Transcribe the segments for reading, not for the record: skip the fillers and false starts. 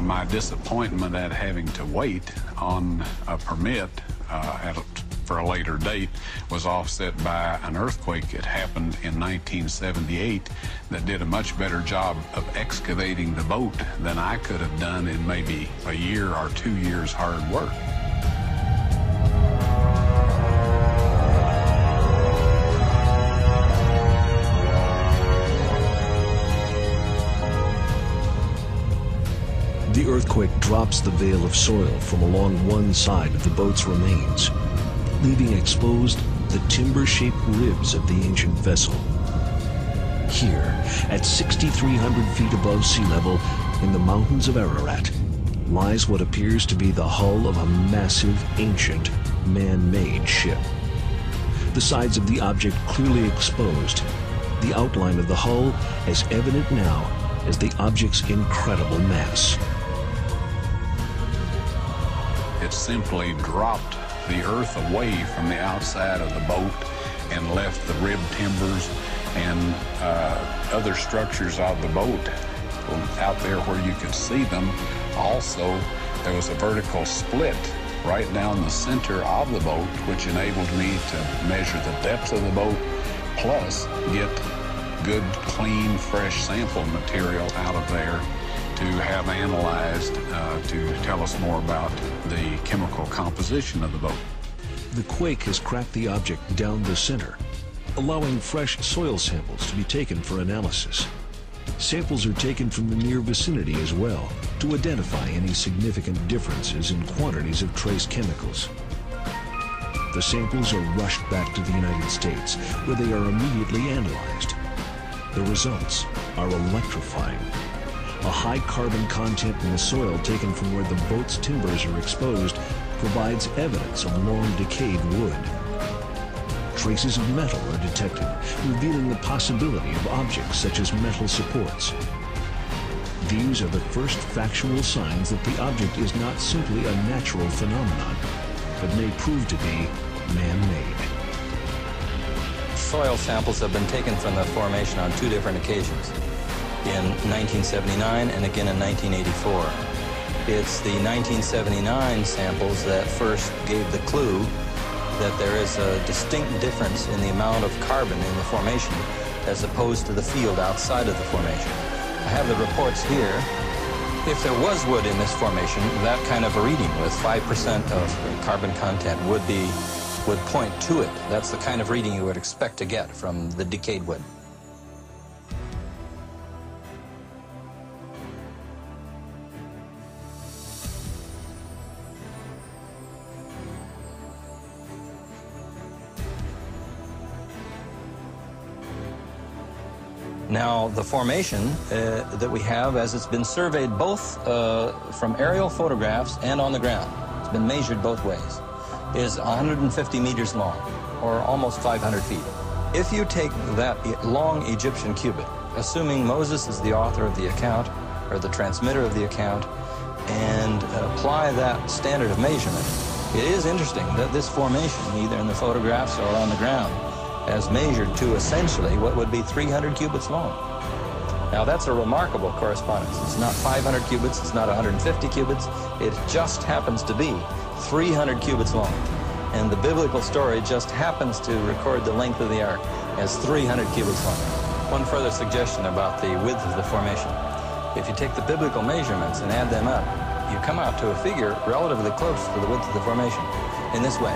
my disappointment at having to wait on a permit for a later date was offset by an earthquake that happened in 1978 that did a much better job of excavating the boat than I could have done in maybe a year or 2 years hard work. The earthquake drops the veil of soil from along one side of the boat's remains, leaving exposed the timber-shaped ribs of the ancient vessel. Here, at 6,300 feet above sea level, in the mountains of Ararat, lies what appears to be the hull of a massive, ancient, man-made ship. The sides of the object clearly exposed, the outline of the hull as evident now as the object's incredible mass. It simply dropped the earth away from the outside of the boat and left the rib timbers and other structures of the boat out there where you could see them. Also, there was a vertical split right down the center of the boat, which enabled me to measure the depth of the boat, plus get good, clean, fresh sample material out of there to have analyzed to tell us more about the chemical composition of the boat. The quake has cracked the object down the center, allowing fresh soil samples to be taken for analysis. Samples are taken from the near vicinity as well to identify any significant differences in quantities of trace chemicals. The samples are rushed back to the United States, where they are immediately analyzed. The results are electrifying. A high carbon content in the soil taken from where the boat's timbers are exposed provides evidence of long decayed wood. Traces of metal are detected, revealing the possibility of objects such as metal supports. These are the first factual signs that the object is not simply a natural phenomenon, but may prove to be man-made. Soil samples have been taken from the formation on 2 different occasions, in 1979 and again in 1984. It's the 1979 samples that first gave the clue that there is a distinct difference in the amount of carbon in the formation as opposed to the field outside of the formation. I have the reports here. If there was wood in this formation, that kind of a reading with 5% of carbon content would point to it. That's the kind of reading you would expect to get from the decayed wood. Now, the formation that we have, as it's been surveyed both from aerial photographs and on the ground, it's been measured both ways, is 150 meters long, or almost 500 feet. If you take that long Egyptian cubit, assuming Moses is the author of the account, or the transmitter of the account, and apply that standard of measurement, it is interesting that this formation, either in the photographs or on the ground, as measured to essentially what would be 300 cubits long. Now that's a remarkable correspondence. It's not 500 cubits, it's not 150 cubits, it just happens to be 300 cubits long. And the biblical story just happens to record the length of the ark as 300 cubits long. One further suggestion about the width of the formation. If you take the biblical measurements and add them up, you come out to a figure relatively close to the width of the formation in this way.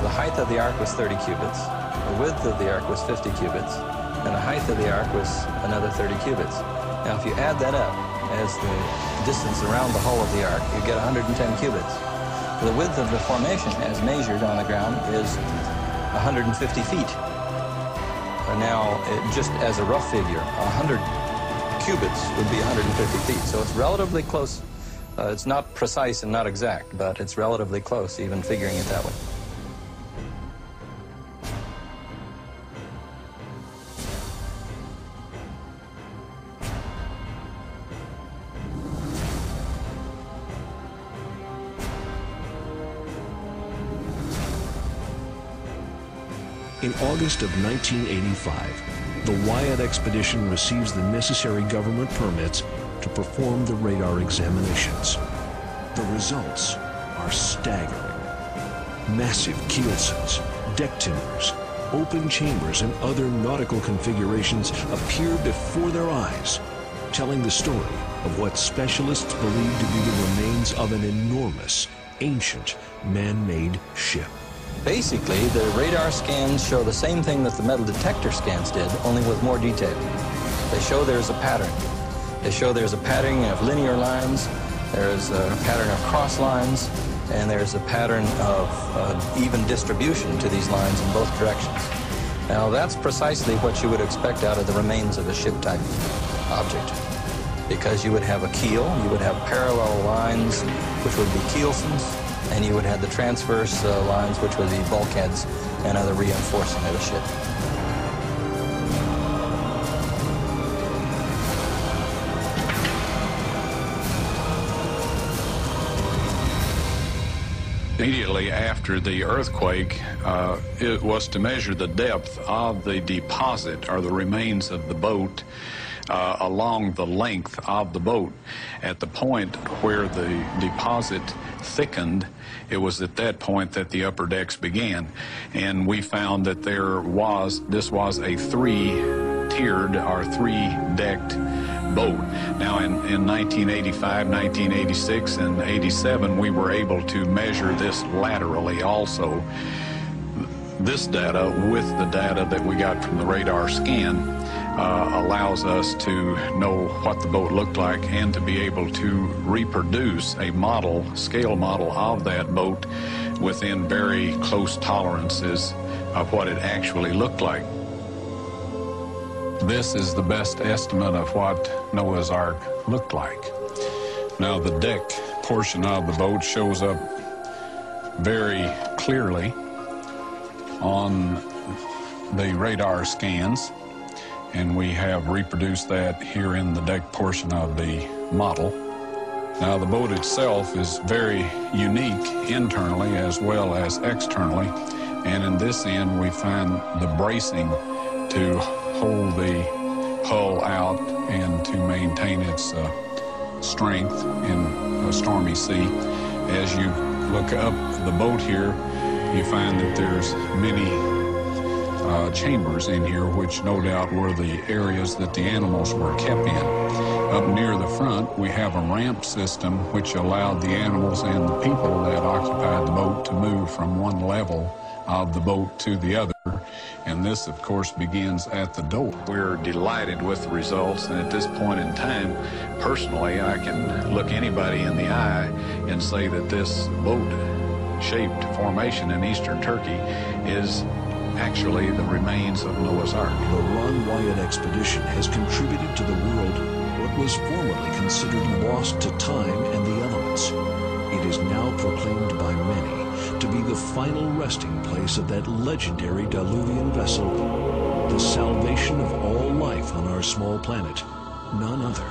The height of the ark was 30 cubits, the width of the ark was 50 cubits, and the height of the ark was another 30 cubits. Now, if you add that up as the distance around the hull of the ark, you get 110 cubits. The width of the formation, as measured on the ground, is 150 feet. Now, just as a rough figure, 100 cubits would be 150 feet, so it's relatively close. It's not precise and not exact, but it's relatively close, even figuring it that way. In August of 1985, the Wyatt expedition receives the necessary government permits to to perform the radar examinations. The results are staggering. Massive keelson, deck timbers, open chambers, and other nautical configurations appear before their eyes, telling the story of what specialists believe to be the remains of an enormous, ancient, man-made ship. Basically, the radar scans show the same thing that the metal detector scans did, only with more detail. They show there's a pattern. They show there's a pattern of linear lines, there's a pattern of cross lines, and there's a pattern of even distribution to these lines in both directions. Now, that's precisely what you would expect out of the remains of a ship-type object, because you would have a keel, you would have parallel lines, which would be keelsons, and you would have the transverse lines, which would be bulkheads and other reinforcing of the ship. Immediately after the earthquake, it was to measure the depth of the deposit or the remains of the boat along the length of the boat. At the point where the deposit thickened, it was at that point that the upper decks began. And we found that this was a three-tiered or three-decked boat. Now, in 1985, 1986, and 87, we were able to measure this laterally also. This data, with the data that we got from the radar scan, allows us to know what the boat looked like and to be able to reproduce a model, scale model of that boat within very close tolerances of what it actually looked like. This is the best estimate of what Noah's Ark looked like. Now, the deck portion of the boat shows up very clearly on the radar scans, and we have reproduced that here in the deck portion of the model. Now, the boat itself is very unique internally as well as externally, and in this end we find the bracing to hold the hull out and to maintain its strength in a stormy sea. As you look up the boat here, you find that there's many chambers in here, which no doubt were the areas that the animals were kept in. Up near the front, we have a ramp system which allowed the animals and the people that occupied the boat to move from one level of the boat to the other. And this, of course, begins at the door. We're delighted with the results, and at this point in time, personally, I can look anybody in the eye and say that this boat-shaped formation in eastern Turkey is actually the remains of Noah's Ark. The Ron Wyatt expedition has contributed to the world what was formerly considered lost to time and the elements. It is now proclaimed by many to be the final resting place of that legendary Diluvian vessel, the salvation of all life on our small planet, none other